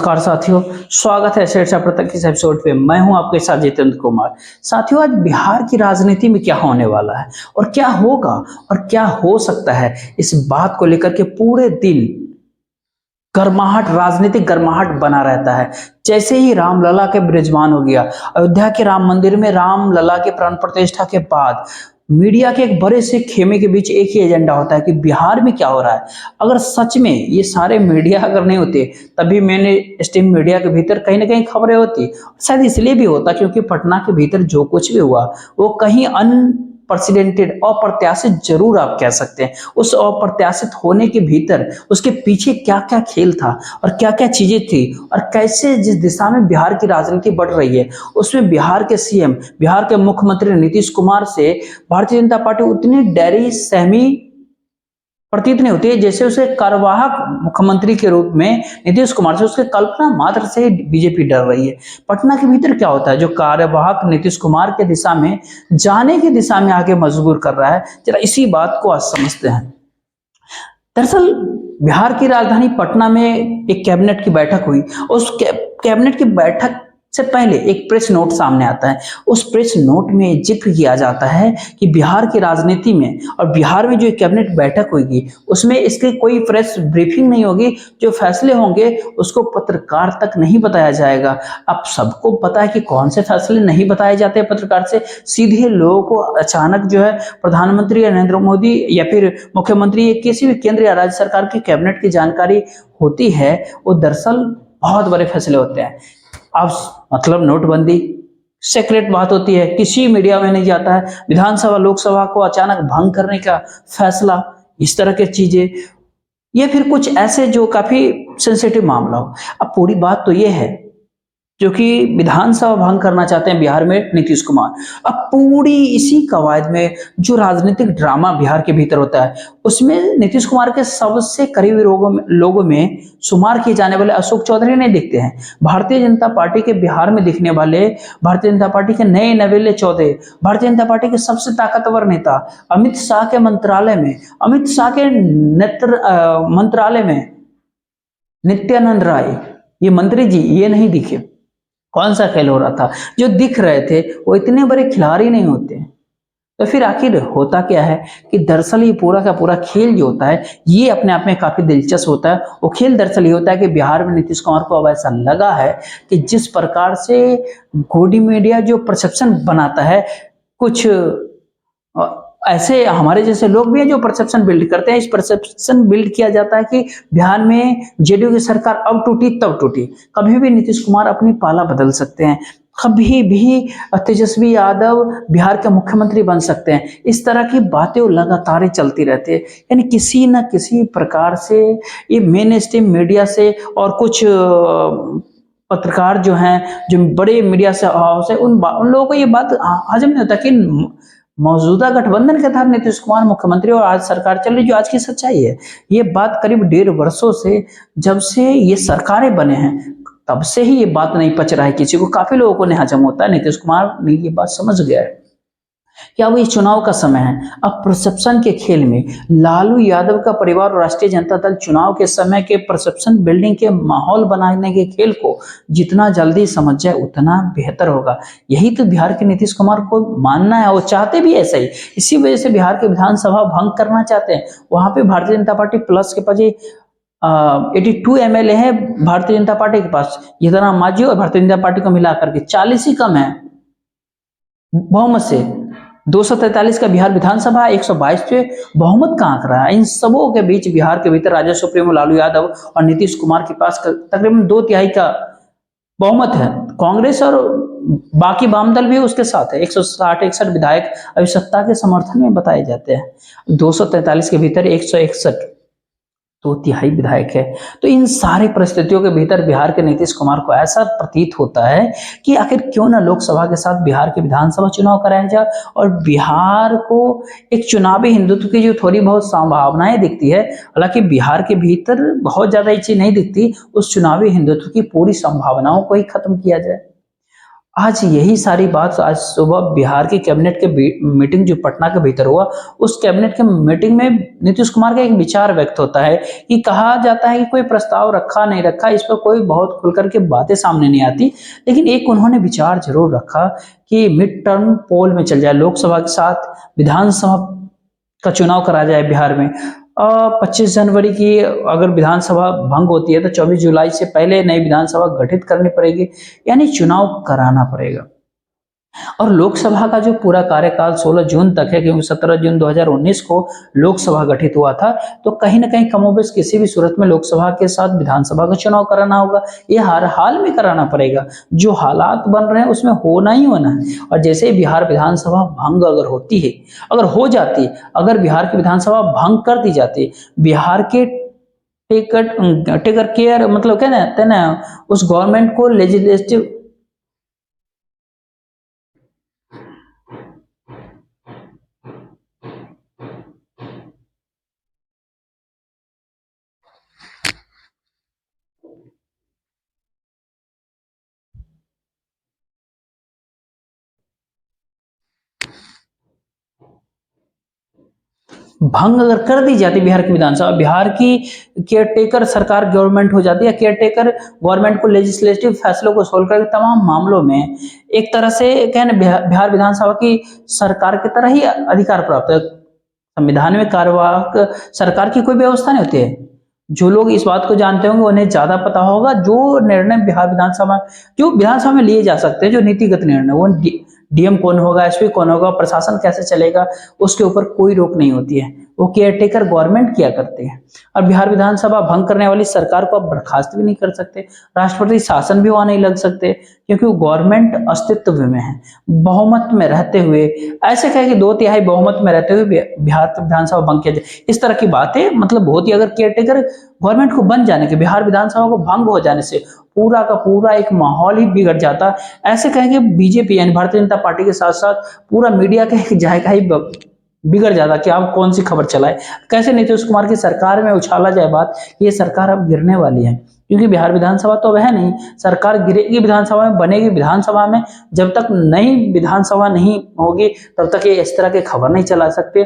नमस्कार साथियों, स्वागत है शेर शाह तक इस एपिसोड पे। मैं हूं आपके साथ जितेंद्र कुमार। साथियों, आज बिहार की राजनीति में क्या होने वाला है और क्या होगा और क्या हो सकता है, इस बात को लेकर के पूरे दिन गर्माहट, राजनीतिक गर्माहट बना रहता है। जैसे ही रामलला के विराजमान हो गया, अयोध्या के राम मंदिर में रामलला के प्राण प्रतिष्ठा के बाद मीडिया के एक बड़े से खेमे के बीच एक ही एजेंडा होता है कि बिहार में क्या हो रहा है। अगर सच में ये सारे मीडिया अगर नहीं होते, तभी मैंने स्ट्रीम मीडिया के भीतर कहीं ना कहीं खबरें होती। शायद इसलिए भी होता क्योंकि पटना के भीतर जो कुछ भी हुआ वो कहीं अनप्रेसिडेंटेड, अप्रत्याशित जरूर आप कह सकते हैं। उस अप्रत्याशित होने के भीतर उसके पीछे क्या क्या खेल था और क्या क्या चीजें थी और कैसे जिस दिशा में बिहार की राजनीति बढ़ रही है, उसमें बिहार के सीएम, बिहार के मुख्यमंत्री नीतीश कुमार से भारतीय जनता पार्टी उतनी डरी सहमी प्रतीत नहीं होती है जैसे उसे कार्यवाहक मुख्यमंत्री के रूप में नीतीश कुमार से उसके कल्पना मात्र से ही बीजेपी डर रही है। पटना के भीतर क्या होता है जो कार्यवाहक नीतीश कुमार के दिशा में जाने की दिशा में आगे मजबूर कर रहा है, जरा इसी बात को आज समझते हैं। दरअसल बिहार की राजधानी पटना में एक कैबिनेट की बैठक हुई। उस कैबिनेट की बैठक से पहले एक प्रेस नोट सामने आता है। उस प्रेस नोट में जिक्र किया जाता है कि बिहार की राजनीति में और बिहार में जो कैबिनेट बैठक होगी उसमें इसकी कोई प्रेस ब्रीफिंग नहीं होगी। जो फैसले होंगे उसको पत्रकार तक नहीं बताया जाएगा। अब सबको पता है कि कौन से फैसले नहीं बताए जाते पत्रकार से, सीधे लोगों को अचानक जो है प्रधानमंत्री नरेंद्र मोदी या फिर मुख्यमंत्री या किसी भी केंद्र या राज्य सरकार की कैबिनेट की जानकारी होती है। वो दरअसल बहुत बड़े फैसले होते हैं। अब मतलब नोटबंदी सीक्रेट बात होती है, किसी मीडिया में नहीं जाता है। विधानसभा लोकसभा को अचानक भंग करने का फैसला, इस तरह की चीजें, ये फिर कुछ ऐसे जो काफी सेंसिटिव मामला हो। अब पूरी बात तो ये है जो कि विधानसभा भंग करना चाहते हैं बिहार में नीतीश कुमार। अब पूरी इसी कवायद में जो राजनीतिक ड्रामा बिहार के भीतर होता है उसमें नीतीश कुमार के सबसे करीबी लोगों में शुमार किए जाने वाले अशोक चौधरी नहीं दिखते हैं। भारतीय जनता पार्टी के बिहार में दिखने वाले, भारतीय जनता पार्टी के नए नवेले चौधरी, भारतीय जनता पार्टी के सबसे ताकतवर नेता अमित शाह के मंत्रालय में, अमित शाह के मंत्रालय में नित्यानंद राय, ये मंत्री जी ये नहीं दिखे। कौन सा खेल हो रहा था? जो दिख रहे थे वो इतने बड़े खिलाड़ी नहीं होते। तो फिर आखिर होता क्या है कि दरअसल ये पूरा का पूरा खेल जो होता है ये अपने आप में काफी दिलचस्प होता है। वो खेल दरअसल ये होता है कि बिहार में नीतीश कुमार को अब ऐसा लगा है कि जिस प्रकार से गोदी मीडिया जो परसेप्शन बनाता है, कुछ ऐसे हमारे जैसे लोग भी हैं जो परसेप्शन बिल्ड करते हैं। इस परसेप्शन बिल्ड किया जाता है कि बिहार में जेडीयू की सरकार अब टूटी तब टूटी, कभी भी नीतीश कुमार अपनी पाला बदल सकते हैं, कभी भी तेजस्वी यादव बिहार के मुख्यमंत्री बन सकते हैं। इस तरह की बातें लगातार चलती रहती है। यानी किसी न किसी प्रकार से ये मेन स्ट्रीम मीडिया से और कुछ पत्रकार जो हैं, जो बड़े मीडिया से हाउस है, उन लोगों को ये बात हजम नहीं होता कि मौजूदा गठबंधन के तहत नीतीश कुमार मुख्यमंत्री और आज सरकार चल रही, जो आज की सच्चाई है। ये बात करीब 1.5 वर्षों से, जब से ये सरकारें बने हैं तब से ही ये बात नहीं पच रहा है किसी को। काफी लोगों को नहीं हजम होता है। नीतीश कुमार ने ये बात समझ गया है कि अब ये चुनाव का समय है। अब परसेप्शन के खेल में लालू यादव का परिवार और राष्ट्रीय जनता दल चुनाव के समय के परसेप्शन बिल्डिंग के माहौल बनाने के खेल को जितना जल्दी समझ जाए उतना बेहतर होगा। यही तो बिहार के नीतीश कुमार को मानना है, वो चाहते भी ऐसा ही। इसी वजह से बिहार के विधानसभा भंग करना चाहते हैं। वहां पे भारतीय जनता पार्टी प्लस के पास 82 MLA है भारतीय जनता पार्टी के पास। जितना मांझी और भारतीय जनता पार्टी को मिलाकर के 40 ही कम है बहुमत से। 243 का बिहार विधानसभा, 122 पे बहुमत का आंकड़ा है। इन सबों के बीच बिहार के भीतर राजद सुप्रीमो लालू यादव और नीतीश कुमार के पास तकरीबन 2/3 का बहुमत है। कांग्रेस और बाकी वाम दल भी उसके साथ है। 160-161 विधायक अभी सत्ता के समर्थन में बताए जाते हैं। 243 के भीतर 161, 2/3 विधायक है। तो इन सारी परिस्थितियों के भीतर बिहार के नीतीश कुमार को ऐसा प्रतीत होता है कि आखिर क्यों ना लोकसभा के साथ बिहार के विधानसभा चुनाव कराया जाए और बिहार को एक चुनावी हिंदुत्व की जो थोड़ी बहुत संभावनाएं दिखती है, हालांकि बिहार के भीतर बहुत ज्यादा चीज नहीं दिखती, उस चुनावी हिंदुत्व की पूरी संभावनाओं को ही खत्म किया जाए। आज यही सारी बात आज सुबह बिहार की कैबिनेट के मीटिंग जो पटना के भीतर हुआ, उस कैबिनेट के मीटिंग में नीतीश कुमार का एक विचार व्यक्त होता है कि कहा जाता है कि कोई प्रस्ताव रखा नहीं रखा इस पर कोई बहुत खुलकर के बातें सामने नहीं आती, लेकिन एक उन्होंने विचार जरूर रखा कि मिड टर्म पोल में चल जाए, लोकसभा के साथ विधानसभा का चुनाव करा जाए बिहार में। 25 जनवरी की अगर विधानसभा भंग होती है तो 24 जुलाई से पहले नई विधानसभा गठित करनी पड़ेगी, यानी चुनाव कराना पड़ेगा। और लोकसभा का जो पूरा कार्यकाल 16 जून तक है, क्योंकि 17 जून 2019 को लोकसभा गठित हुआ था, तो कहीं ना कहीं कमोबेश किसी भी सूरत में लोकसभा के साथ विधानसभा का चुनाव कराना होगा। ये हर हाल में कराना पड़ेगा, जो हालात बन रहे हैं उसमें होना ही होना है। और जैसे बिहार विधानसभा भंग अगर होती है, अगर हो जाती, अगर बिहार की विधानसभा भंग कर दी जाती, बिहार के टेकर केयर मतलब क्या ना उस गवर्नमेंट को लेजिस्लेटिव भंग अगर कर दी जाती बिहार की विधानसभा, बिहार की केयरटेकर सरकार गवर्नमेंट हो जाती है, केयरटेकर गवर्नमेंट को लेजिस्लेटिव फैसलों को सोल्व करके तमाम मामलों में एक तरह से कहने बिहार विधानसभा की सरकार की तरह ही अधिकार प्राप्त है। संविधान में कार्यवाहक सरकार की कोई व्यवस्था नहीं होती है। जो लोग इस बात को जानते होंगे उन्हें ज्यादा पता होगा, जो निर्णय बिहार विधानसभा जो विधानसभा में लिए जा सकते हैं, जो नीतिगत निर्णय, वो डीएम कौन होगा, एसपी कौन होगा, प्रशासन कैसे चलेगा, उसके ऊपर कोई रोक नहीं होती है, वो केयरटेकर गवर्नमेंट किया करते हैं। और बिहार विधानसभा भंग करने वाली सरकार को आप बर्खास्त भी नहीं कर सकते, राष्ट्रपति शासन भी वहां नहीं लग सकते, क्योंकि वो गवर्नमेंट अस्तित्व में है। बहुमत में रहते हुए, ऐसे कहे कि 2/3 बहुमत में रहते हुए बिहार विधानसभा भंग किया जाए, इस तरह की बातें मतलब बहुत ही, अगर केयरटेकर गवर्नमेंट को बन जाने के, बिहार विधानसभा को भंग हो जाने से पूरा का पूरा एक माहौल ही बिगड़ जाता। ऐसे कहेंगे बीजेपी यानी भारतीय जनता पार्टी के साथ साथ पूरा मीडिया का एक जायका ही बिगड़ जाता कि आप कौन सी खबर चलाए। कैसे नीतीश कुमार की सरकार में उछाला जाए बात, ये सरकार अब गिरने वाली है, क्योंकि बिहार विधानसभा तो वह नहीं, सरकार गिरेगी विधानसभा में, बनेगी विधानसभा में। जब तक नई विधानसभा नहीं होगी तब तक ये इस तरह की खबर नहीं चला सकते।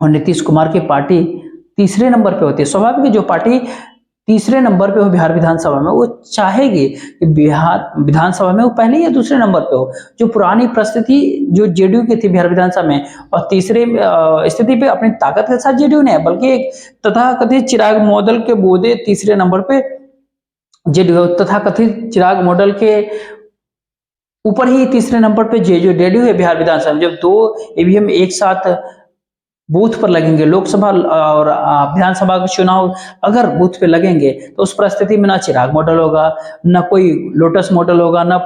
और नीतीश कुमार की पार्टी तीसरे नंबर पे होती है, स्वाभाविक है, जो पार्टी तीसरे नंबर पे हो बिहार विधानसभा में, वो चाहेगी कि बिहार विधानसभा में वो पहले या दूसरे नंबर पे हो। जो पुरानी परिस्थिति जो जेडीयू की थी बिहार विधानसभा में, और तीसरे स्थिति पे अपनी ताकत के साथ जेडीयू ने है, बल्कि एक तथाकथित चिराग मॉडल के बोधे तीसरे नंबर पे जेडीयू, तथाकथित चिराग मॉडल के ऊपर ही तीसरे नंबर पे जेडीयू है बिहार विधानसभा में। जब दो ईवीएम एक साथ बूथ पर लगेंगे, लोकसभा और विधानसभा के चुनाव अगर बूथ पे लगेंगे, तो उस परिस्थिति में ना चिराग मॉडल होगा, ना कोई लोटस मॉडल होगा, ना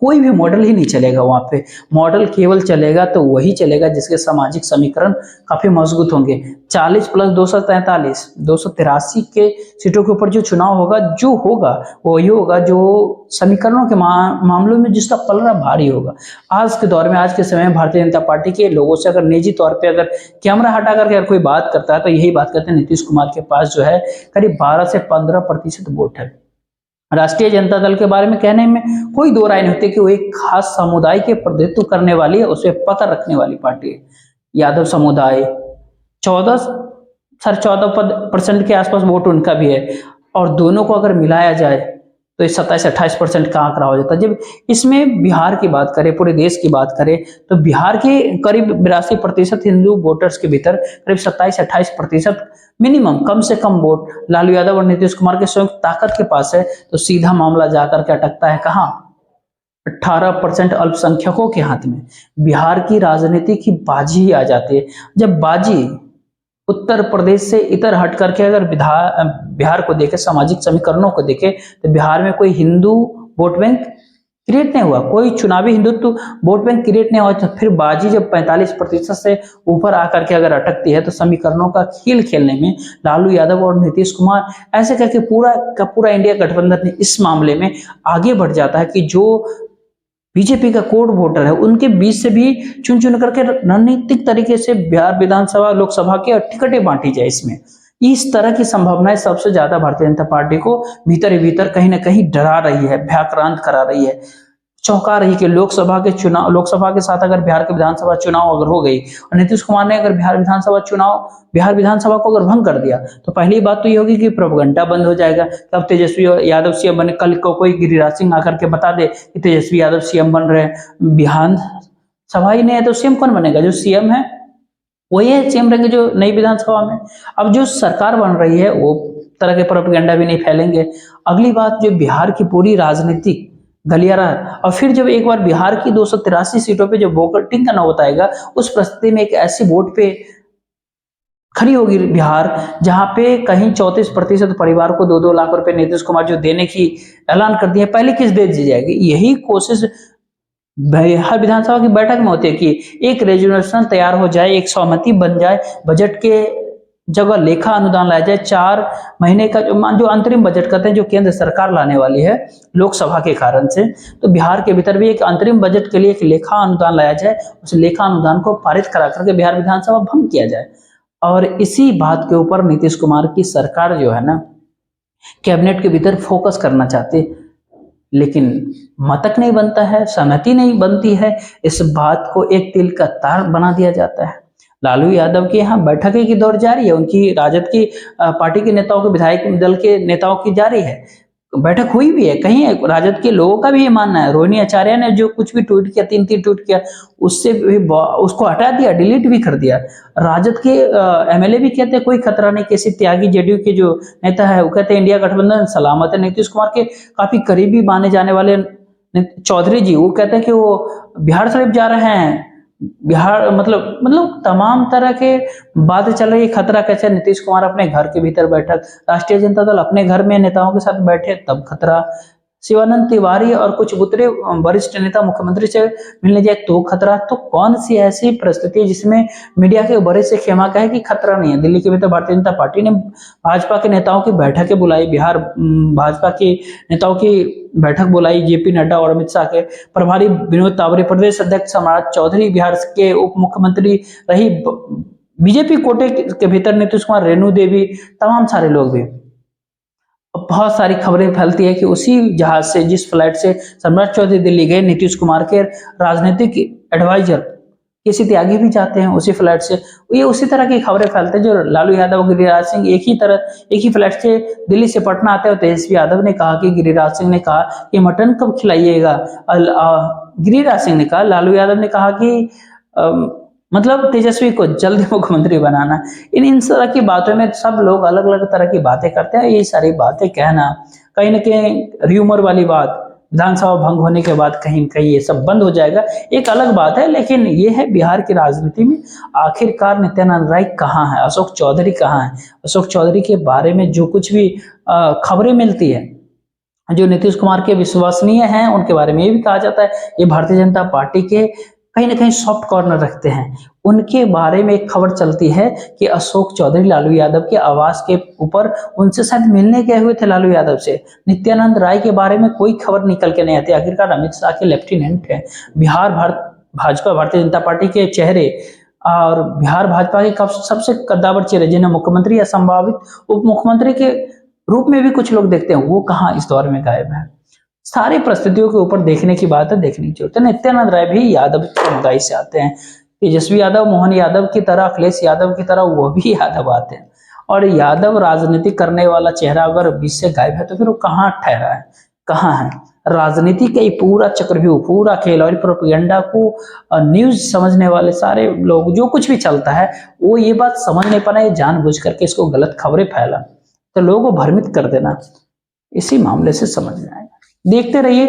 कोई भी मॉडल ही नहीं चलेगा वहां पे। मॉडल केवल चलेगा तो वही चलेगा जिसके सामाजिक समीकरण काफी मजबूत होंगे। 40 + 243 283 के सीटों के ऊपर जो चुनाव होगा, जो होगा वो वही होगा जो समीकरणों के मामलों में जिसका पलड़ा भारी होगा। आज के दौर में, आज के समय में भारतीय जनता पार्टी के लोगों से अगर निजी तौर पे अगर कैमरा हटा करके अगर कोई बात करता है, तो यही बात करते हैं नीतीश कुमार के पास जो है करीब 12 से 15% वोट है। राष्ट्रीय जनता दल के बारे में कहने में कोई दो राय नहीं होती कि वो एक खास समुदाय के प्रतिनिधित्व करने वाली है, उसे पकड़ रखने वाली पार्टी है। यादव समुदाय 14% के आसपास वोट उनका भी है, और दोनों को अगर मिलाया जाए तो ये 27-28% का आंकड़ा हो जाता है। जब इसमें बिहार की बात करें, पूरे देश की बात करें, तो बिहार के करीब 82% हिंदू वोटर्स के भीतर करीब 27-28% मिनिमम, कम से कम वोट लालू यादव और नीतीश कुमार के संयुक्त ताकत के पास है। तो सीधा मामला जाकर के अटकता है कहाँ? 18% अल्पसंख्यकों के हाथ में। बिहार की राजनीति की बाजी ही आ जाती है। जब बाजी उत्तर प्रदेश से इतर हट करके अगर बिहार को देखे, सामाजिक समीकरणों को देखे, तो बिहार में कोई हिंदू वोट बैंक क्रिएट नहीं हुआ, कोई चुनावी हिंदुत्व वोट बैंक क्रिएट नहीं हुआ। तो फिर बाजी जब 45% से ऊपर आकर के अगर अटकती है, तो समीकरणों का खेल खेलने में लालू यादव और नीतीश कुमार, ऐसे करके पूरा का पूरा इंडिया गठबंधन इस मामले में आगे बढ़ जाता है कि जो बीजेपी का कोड वोटर है उनके बीच से भी चुन चुन करके रणनीतिक तरीके से बिहार विधानसभा लोकसभा के टिकटें बांटी जाए। इसमें इस तरह की संभावनाएं सबसे ज्यादा भारतीय जनता पार्टी को भीतर ही भीतर कहीं ना कहीं डरा रही है, भ्रांत करा रही है। चौंका रही कि लोकसभा के साथ अगर बिहार के विधानसभा चुनाव अगर हो गई और नीतीश कुमार ने अगर बिहार विधानसभा को अगर भंग कर दिया तो पहली बात तो ये होगी कि प्रोपगंडा बंद हो जाएगा। तब तेजस्वी यादव सीएम बने, कल को कोई गिरिराज सिंह आकर के बता दे कि तेजस्वी यादव सीएम बन रहे हैं, विधानसभा ही नहीं है तो सीएम कौन बनेगा? जो सीएम है वही है सीएम रहेंगे जो नई विधानसभा में। अब जो सरकार बन रही है वो तरह के प्रोपगेंडा भी नहीं फैलेंगे। अगली बात, जो बिहार की पूरी राजनीतिक गलियारा है, और फिर जब एक बार बिहार की 283 सीटों पे जब वोटिंग का नौबत आएगा, उस परिस्थिति में एक ऐसी वोट पे खड़ी होगी बिहार जहां पे कहीं 34% परिवार को 2-2 लाख रुपए नीतीश कुमार जो देने की ऐलान कर दिया, पहले किस दे दी जाएगी? यही कोशिश हर विधानसभा की बैठक में होती है कि एक रेजोल्यूशन तैयार हो जाए, एक सहमति बन जाए, बजट के जगह लेखा अनुदान लाया जाए। 4 महीने का जो अंतरिम बजट कहते हैं, जो केंद्र सरकार लाने वाली है लोकसभा के कारण से, तो बिहार के भीतर भी एक अंतरिम बजट के लिए एक लेखा अनुदान लाया जाए, उस लेखा अनुदान को पारित करा करके बिहार विधानसभा भंग किया जाए। और इसी बात के ऊपर नीतीश कुमार की सरकार जो है ना, कैबिनेट के भीतर फोकस करना चाहती, लेकिन मतक नहीं बनता है, सहमति नहीं बनती है। इस बात को एक तिल का तार बना दिया जाता है। लालू यादव के यहाँ बैठकें की दौर जारी है, उनकी राजद की पार्टी के नेताओं के, विधायक दल के नेताओं की जारी है, बैठक हुई भी है। कहीं राजद के लोगों का भी ये मानना है, रोहिणी आचार्य ने जो कुछ भी ट्वीट किया, 3 ट्वीट किया, उससे भी उसको हटा दिया, डिलीट भी कर दिया। राजद के एमएलए भी कहते हैं कोई खतरा नहीं। केसी त्यागी जेडीयू के जो नेता है वो कहते हैं इंडिया गठबंधन सलामत है। नीतीश कुमार के काफी करीबी माने जाने वाले चौधरी जी वो कहते हैं कि वो बिहार शरीफ जा रहे हैं, बिहार मतलब तमाम तरह के बातें चल रही है। खतरा कैसे? नीतीश कुमार अपने घर के भीतर बैठक, राष्ट्रीय जनता दल अपने घर में नेताओं के साथ बैठे तब खतरा, शिवानंद तिवारी और कुछ बुतरे वरिष्ठ नेता मुख्यमंत्री से मिलने जाए तो खतरा। तो कौन सी ऐसी परिस्थिति है जिसमें मीडिया के बड़े से खेमा कहे कि खतरा नहीं है? दिल्ली के भीतर भारतीय जनता पार्टी ने भाजपा के नेताओं की बैठकें बुलाई, बिहार भाजपा के नेताओं की बैठक बुलाई, जेपी नड्डा और अमित शाह के प्रभारी विनोद तावरे, प्रदेश अध्यक्ष सम्राट चौधरी, बिहार के उप मुख्यमंत्री रही बीजेपी कोटे के भीतर नीतीश कुमार, रेणु देवी, तमाम सारे लोग भी। बहुत सारी खबरें फैलती है कि उसी जहाज से, जिस फ्लाइट से सम्राट चौधरी दिल्ली गए, नीतीश कुमार के राजनीतिक एडवाइजर केसी त्यागी भी जाते हैं उसी फ्लाइट से। ये उसी तरह की खबरें फैलते हैं जो लालू यादव, गिरिराज सिंह एक ही फ्लाइट से दिल्ली से पटना आते हैं। तेजस्वी यादव ने कहा कि गिरिराज सिंह ने कहा कि मटन कब खिलाइएगा, गिरिराज सिंह ने कहा, लालू यादव ने कहा कि मतलब तेजस्वी को जल्दी मुख्यमंत्री बनाना। इन तरह की बातों में सब लोग अलग अलग तरह की बातें करते हैं। ये सारी बातें कहना कहीं ना कहीं र्यूमर वाली बात, विधानसभा भंग होने के बाद कहीं न कहीं ये सब बंद हो जाएगा, एक अलग बात है। लेकिन ये है बिहार की राजनीति में आखिरकार नित्यानंद राय कहाँ है, अशोक चौधरी कहाँ है? अशोक चौधरी के बारे में जो कुछ भी खबरें मिलती है, जो नीतीश कुमार के विश्वसनीय हैं, उनके बारे में ये भी कहा जाता है ये भारतीय जनता पार्टी के कहीं ना कहीं सॉफ्ट कॉर्नर रखते हैं। उनके बारे में एक खबर चलती है कि अशोक चौधरी लालू यादव के आवास के ऊपर उनसे शायद मिलने गए हुए थे लालू यादव से। नित्यानंद राय के बारे में कोई खबर निकल के नहीं आती। आखिरकार अमित शाह के लेफ्टिनेंट है, भाजपा भारतीय जनता पार्टी के चेहरे, और बिहार भाजपा के सबसे कद्दावर चेहरे जिन्हें मुख्यमंत्री या संभावित उप मुख्यमंत्री के रूप में भी कुछ लोग देखते हैं, वो कहाँ इस दौर में गायब है। सारी परिस्थितियों के ऊपर देखने की बात है, देखने की जरूरत है। नित्यानंद राय भी यादव समुदाय से आते हैं, तेजस्वी यादव, मोहन यादव की तरह, अखिलेश यादव की तरह वो भी यादव आते हैं। और यादव राजनीति करने वाला चेहरा अगर बीच से गायब है तो फिर वो कहाँ ठहरा है, कहाँ है? राजनीति का ये पूरा चक्रव्यूह, पूरा खेल और प्रोपेगेंडा को न्यूज समझने वाले सारे लोग, जो कुछ भी चलता है वो ये बात समझ नहीं पाना, ये जानबूझ करके इसको गलत खबरें फैला तो लोगों को भ्रमित कर देना, इसी मामले से समझ में आएगा। देखते रहिए।